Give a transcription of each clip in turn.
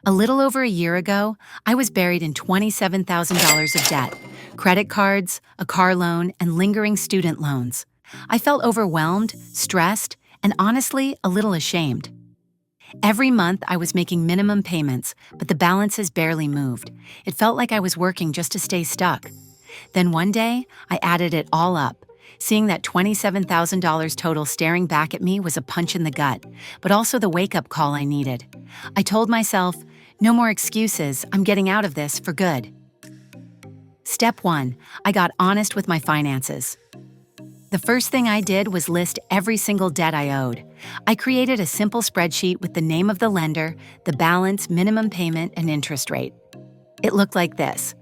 A little over a year ago, I was buried in $27,000 of debt, credit cards, a car loan, and lingering student loans. I felt overwhelmed, stressed, and honestly, a little ashamed. Every month, I was making minimum payments, but the balances barely moved. It felt like I was working just to stay stuck. Then one day, I added it all up. Seeing that $27,000 total staring back at me was a punch in the gut, but also the wake-up call I needed. I told myself, no more excuses, I'm getting out of this for good. Step 1. I got honest with my finances. The first thing I did was list every single debt I owed. I created a simple spreadsheet with the name of the lender, the balance, minimum payment, and interest rate. It looked like this.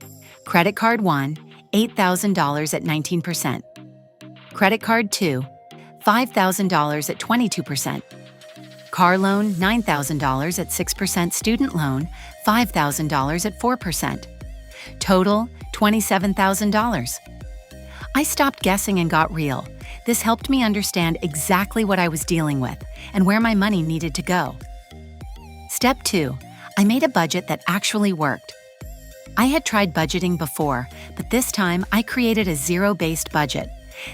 Credit card 1, $8,000 at 19%. Credit card 2, $5,000 at 22%. Car loan, $9,000 at 6%. Student loan, $5,000 at 4%. Total, $27,000. I stopped guessing and got real. This helped me understand exactly what I was dealing with and where my money needed to go. Step 2. I made a budget that actually worked. I had tried budgeting before, but this time I created a zero-based budget.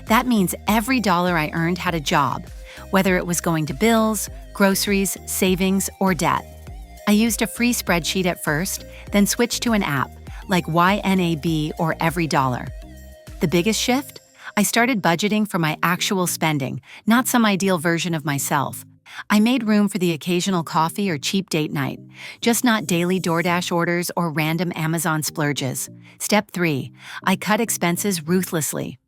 That means every dollar I earned had a job, whether it was going to bills, groceries, savings, or debt. I used a free spreadsheet at first, then switched to an app like YNAB or Every Dollar. The biggest shift? I started budgeting for my actual spending, not some ideal version of myself. I made room for the occasional coffee or cheap date night, just not daily DoorDash orders or random Amazon splurges. Step 3. I cut expenses ruthlessly.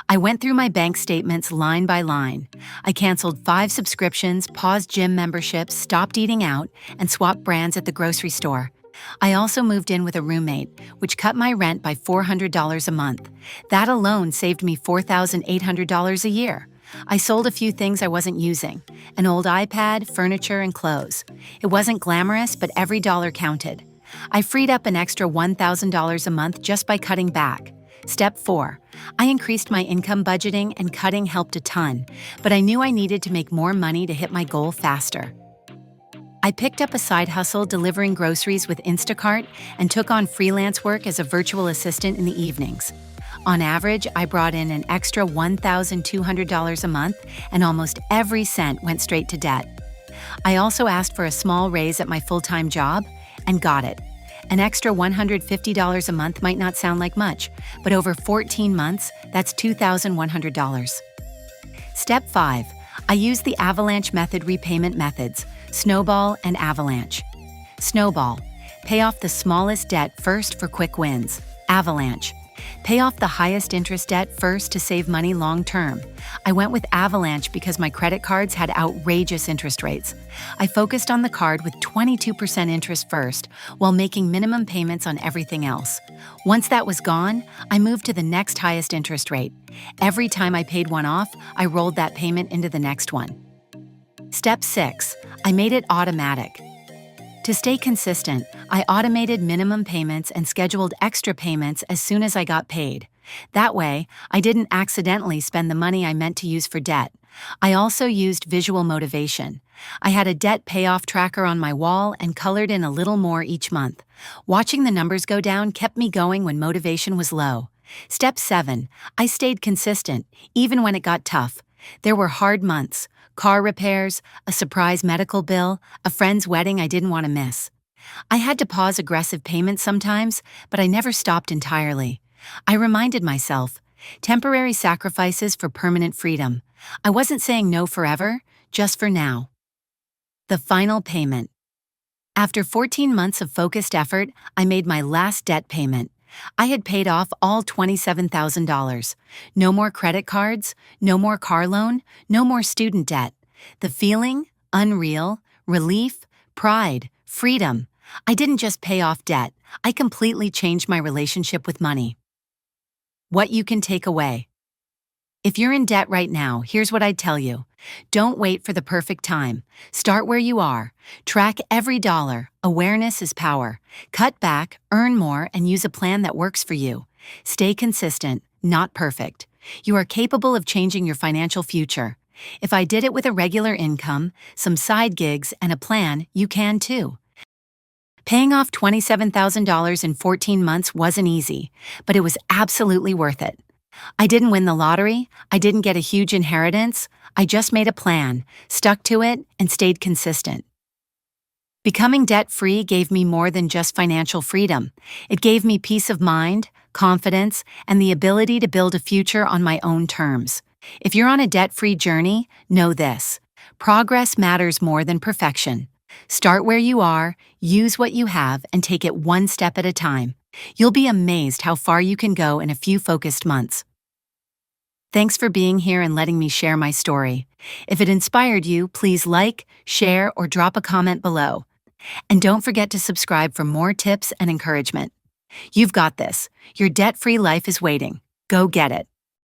I went through my bank statements line by line. I canceled 5 subscriptions, paused gym memberships, stopped eating out, and swapped brands at the grocery store. I also moved in with a roommate, which cut my rent by $400 a month. That alone saved me $4,800 a year. I sold a few things I wasn't using, an old iPad, furniture, and clothes. It wasn't glamorous, but every dollar counted. I freed up an extra $1,000 a month just by cutting back. Step 4. I increased my income. Budgeting and cutting helped a ton, but I knew I needed to make more money to hit my goal faster. I picked up a side hustle delivering groceries with Instacart and took on freelance work as a virtual assistant in the evenings. On average, I brought in an extra $1,200 a month, and almost every cent went straight to debt. I also asked for a small raise at my full-time job and got it. An extra $150 a month might not sound like much, but over 14 months, that's $2,100. Step 5. I used the avalanche method repayment methods, snowball and avalanche. Snowball. Pay off the smallest debt first for quick wins. Avalanche. Pay off the highest interest debt first to save money long term. I went with avalanche because my credit cards had outrageous interest rates. I focused on the card with 22% interest first, while making minimum payments on everything else. Once that was gone, I moved to the next highest interest rate. Every time I paid one off, I rolled that payment into the next one. Step 6. I made it automatic. To stay consistent, I automated minimum payments and scheduled extra payments as soon as I got paid. That way, I didn't accidentally spend the money I meant to use for debt. I also used visual motivation. I had a debt payoff tracker on my wall and colored in a little more each month. Watching the numbers go down kept me going when motivation was low. Step 7. I stayed consistent, even when it got tough. There were hard months. Car repairs, a surprise medical bill, a friend's wedding I didn't want to miss. I had to pause aggressive payments sometimes, but I never stopped entirely. I reminded myself, temporary sacrifices for permanent freedom. I wasn't saying no forever, just for now. The final payment. After 14 months of focused effort, I made my last debt payment. I had paid off all $27,000. No more credit cards, no more car loan, no more student debt. The feeling? Unreal. Relief? Pride. Freedom. I didn't just pay off debt. I completely changed my relationship with money. What you can take away. If you're in debt right now, here's what I'd tell you. Don't wait for the perfect time. Start where you are. Track every dollar. Awareness is power. Cut back, earn more, and use a plan that works for you. Stay consistent, not perfect. You are capable of changing your financial future. If I did it with a regular income, some side gigs, and a plan, you can too. Paying off $27,000 in 14 months wasn't easy, but it was absolutely worth it. I didn't win the lottery, I didn't get a huge inheritance, I just made a plan, stuck to it, and stayed consistent. Becoming debt-free gave me more than just financial freedom. It gave me peace of mind, confidence, and the ability to build a future on my own terms. If you're on a debt-free journey, know this: progress matters more than perfection. Start where you are, use what you have, and take it one step at a time. You'll be amazed how far you can go in a few focused months. Thanks for being here and letting me share my story. If it inspired you, please like, share, or drop a comment below. And don't forget to subscribe for more tips and encouragement. You've got this. Your debt-free life is waiting. Go get it.